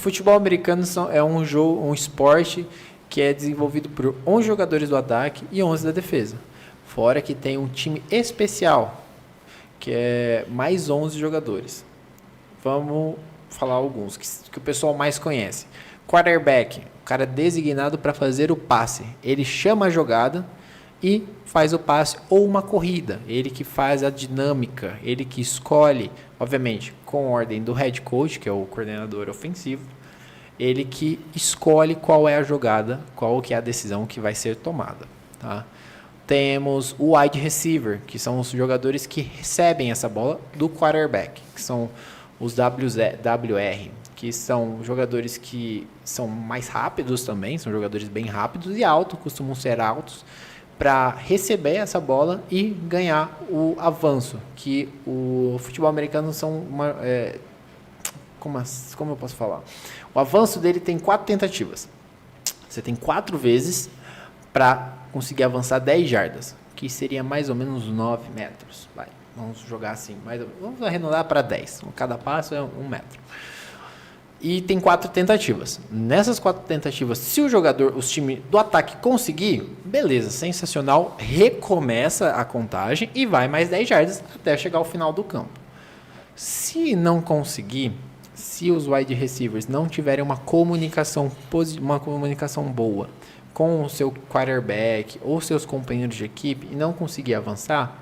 Futebol americano é um jogo, um esporte que é desenvolvido por 11 jogadores do ataque e 11 da defesa. Fora que tem um time especial, que é mais 11 jogadores. Vamos falar alguns que o pessoal mais conhece. Quarterback, o cara designado para fazer o passe. Ele chama a jogada e faz o passe ou uma corrida. Ele que faz a dinâmica, ele que escolhe, obviamente, com ordem do head coach, que é o coordenador ofensivo, ele que escolhe qual é a jogada, qual que é a decisão que vai ser tomada. Tá? Temos o wide receiver, que são os jogadores que recebem essa bola do quarterback, que são os WR, que são jogadores que são mais rápidos também, são jogadores bem rápidos e altos, costumam ser altos, para receber essa bola e ganhar o avanço, que o futebol americano são como eu posso falar? O avanço dele tem 4 tentativas. Você tem 4 vezes para conseguir avançar 10 jardas, que seria mais ou menos 9 metros. Vamos jogar assim, vamos arredondar para 10. Cada passo é 1 metro. E tem 4 tentativas. Nessas 4 tentativas, se os times do ataque conseguir, beleza, sensacional, recomeça a contagem e vai mais 10 jardas até chegar ao final do campo. Se não conseguir, se os wide receivers não tiverem uma comunicação boa com o seu quarterback ou seus companheiros de equipe e não conseguir avançar,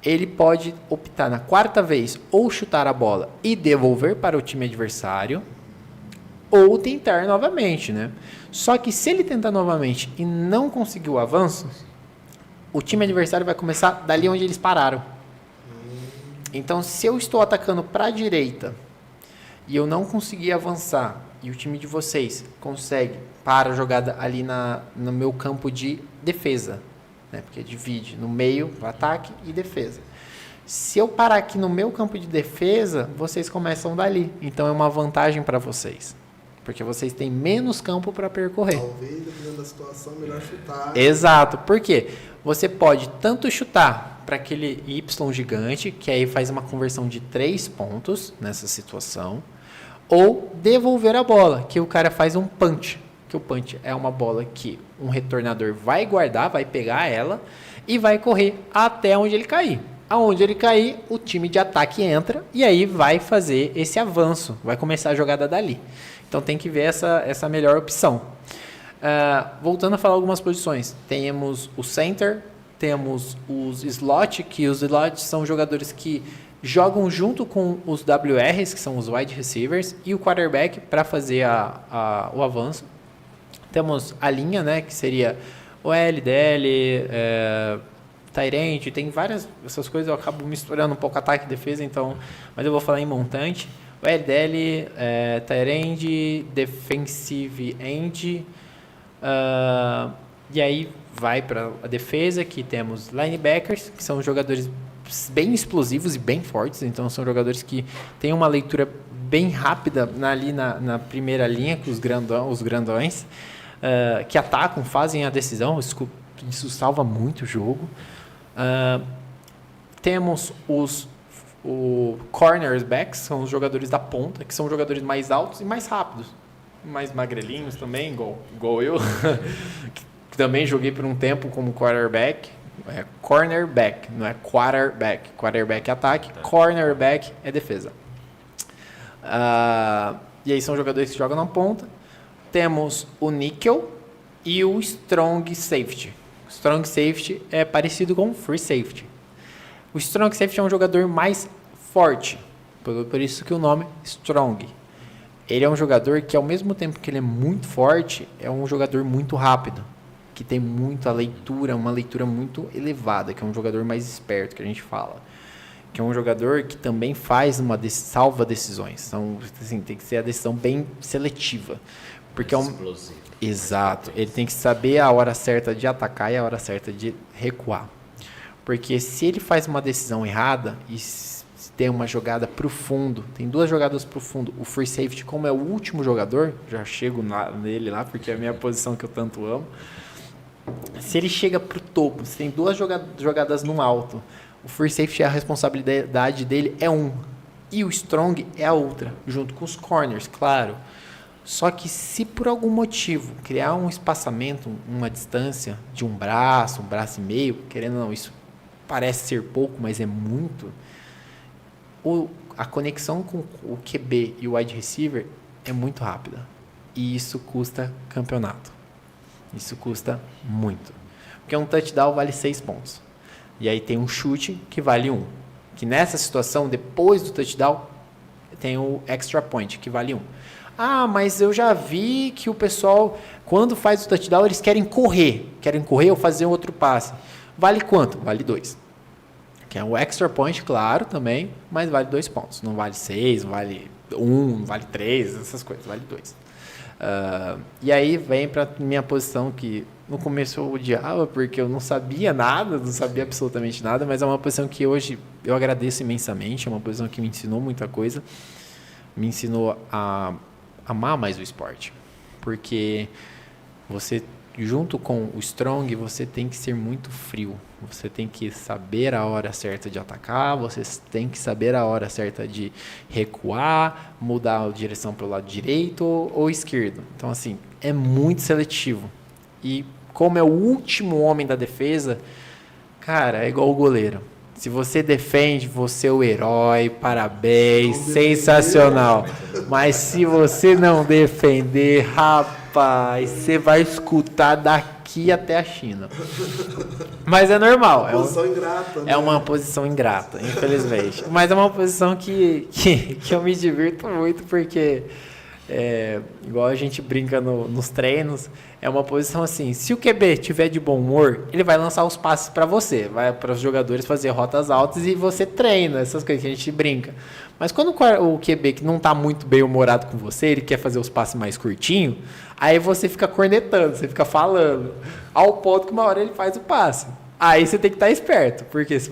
ele pode optar na 4ª vez ou chutar a bola e devolver para o time adversário ou tentar novamente, né? Só que se ele tentar novamente e não conseguir o avanço, o time adversário vai começar dali onde eles pararam. Então, se eu estou atacando para a direita e eu não conseguir avançar e o time de vocês consegue parar a jogada ali no meu campo de defesa, né? Porque divide no meio, ataque e defesa. Se eu parar aqui no meu campo de defesa, vocês começam dali. Então é uma vantagem para vocês, porque vocês têm menos campo para percorrer. Talvez, dependendo da situação, melhor chutar. Exato. Por quê? Você pode tanto chutar para aquele Y gigante, que aí faz uma conversão de 3 pontos nessa situação, ou devolver a bola, que o cara faz um punch. Que o punch é uma bola que um retornador vai guardar, vai pegar ela e vai correr até onde ele cair. Aonde ele cair, o time de ataque entra e aí vai fazer esse avanço, vai começar a jogada dali. Então tem que ver essa melhor opção. Voltando a falar algumas posições, temos o center, temos os slot, que os slots são jogadores que jogam junto com os WRs, que são os wide receivers, e o quarterback para fazer o avanço. Temos a linha, né, que seria o LDL, tight end, tem várias essas coisas, eu acabo misturando um pouco ataque e defesa, então, mas eu vou falar em montante. O LDL, tight end, defensive end, e aí vai para a defesa, que temos linebackers, que são jogadores bem explosivos e bem fortes, então são jogadores que têm uma leitura bem rápida ali na primeira linha, com os grandões, que atacam, fazem a decisão, isso salva muito o jogo. Temos os cornerbacks, são os jogadores da ponta, que são jogadores mais altos e mais rápidos, mais magrelinhos também, igual eu, que também joguei por um tempo como quarterback. Cornerback, não é quarterback. Quarterback é ataque, cornerback é defesa. E aí são jogadores que jogam na ponta. Temos o nickel e o strong safety. O strong safety é parecido com o free safety. O strong safety é um jogador mais forte, por isso que o nome é strong. Ele é um jogador que, ao mesmo tempo que ele é muito forte, é um jogador muito rápido, que tem muita leitura, uma leitura muito elevada, que é um jogador mais esperto, que a gente fala. Que é um jogador que também faz salva decisões. Então, assim, tem que ser a decisão bem seletiva. Porque explosivo. Exato. Ele tem que saber a hora certa de atacar e a hora certa de recuar. Porque se ele faz uma decisão errada e tem uma jogada para o fundo, tem 2 jogadas para o fundo, o free safety, como é o último jogador, já chego nele lá, porque é a minha posição que eu tanto amo. Se ele chega para o topo, se tem 2 jogadas no alto, o free safety, a responsabilidade dele é um, e o strong é a outra, junto com os corners, claro. Só que se por algum motivo criar um espaçamento, uma distância de um braço e meio, querendo ou não, isso parece ser pouco, mas é muito, a conexão com o QB e o wide receiver é muito rápida. E isso custa campeonato. Isso custa muito. Porque um touchdown vale 6 pontos. E aí tem um chute que vale 1. Que nessa situação, depois do touchdown, tem o extra point, que vale 1. Ah, mas eu já vi que o pessoal, quando faz o touchdown, eles querem correr. Querem correr ou fazer outro passe. Vale quanto? Vale 2. Que é o extra point, claro, também, mas vale 2 pontos. Não vale 6, não vale 1, não vale 3, essas coisas, vale 2. E aí vem para minha posição que no começo eu odiava porque eu não sabia nada, não sabia absolutamente nada, mas é uma posição que hoje eu agradeço imensamente, é uma posição que me ensinou muita coisa, me ensinou a amar mais o esporte, porque você, junto com o strong, você tem que ser muito frio, você tem que saber a hora certa de atacar, você tem que saber a hora certa de recuar, mudar a direção para o lado direito ou esquerdo. Então, assim, é muito seletivo. E como é o último homem da defesa, cara, é igual o goleiro. Se você defende, você é o herói, parabéns, sensacional. Mas se você não defender, rapaz, você vai escutar daqui até a China. Mas é normal. Posição ingrata, né? É uma posição ingrata, infelizmente. Mas é uma posição que eu me divirto muito, porque, igual a gente brinca nos treinos, é uma posição assim, se o QB tiver de bom humor, ele vai lançar os passes para você, vai para os jogadores fazer rotas altas e você treina, essas coisas que a gente brinca. Mas quando o QB que não está muito bem humorado com você, ele quer fazer os passes mais curtinhos, aí você fica cornetando, você fica falando, ao ponto que uma hora ele faz o passe. Aí você tem que estar esperto, porque se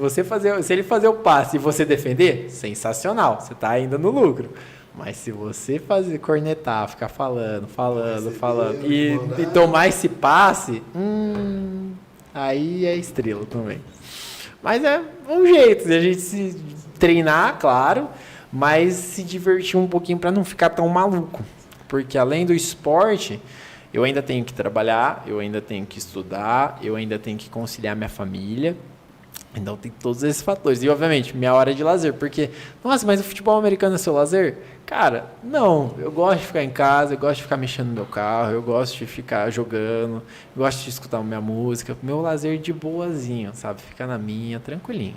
ele fazer o passe e você defender, sensacional, você está ainda no lucro. Mas se você cornetar, ficar falando e tomar esse passe, aí é estrela também. Mas é um jeito de a gente se treinar, claro, mas se divertir um pouquinho para não ficar tão maluco. Porque além do esporte, eu ainda tenho que trabalhar, eu ainda tenho que estudar, eu ainda tenho que conciliar minha família. Então tem todos esses fatores. E obviamente, minha hora de lazer. Porque, nossa, mas o futebol americano é seu lazer? Cara, não. Eu gosto de ficar em casa, eu gosto de ficar mexendo no meu carro, eu gosto de ficar jogando, eu gosto de escutar minha música. Meu lazer de boazinho, sabe? Ficar na minha, tranquilinho.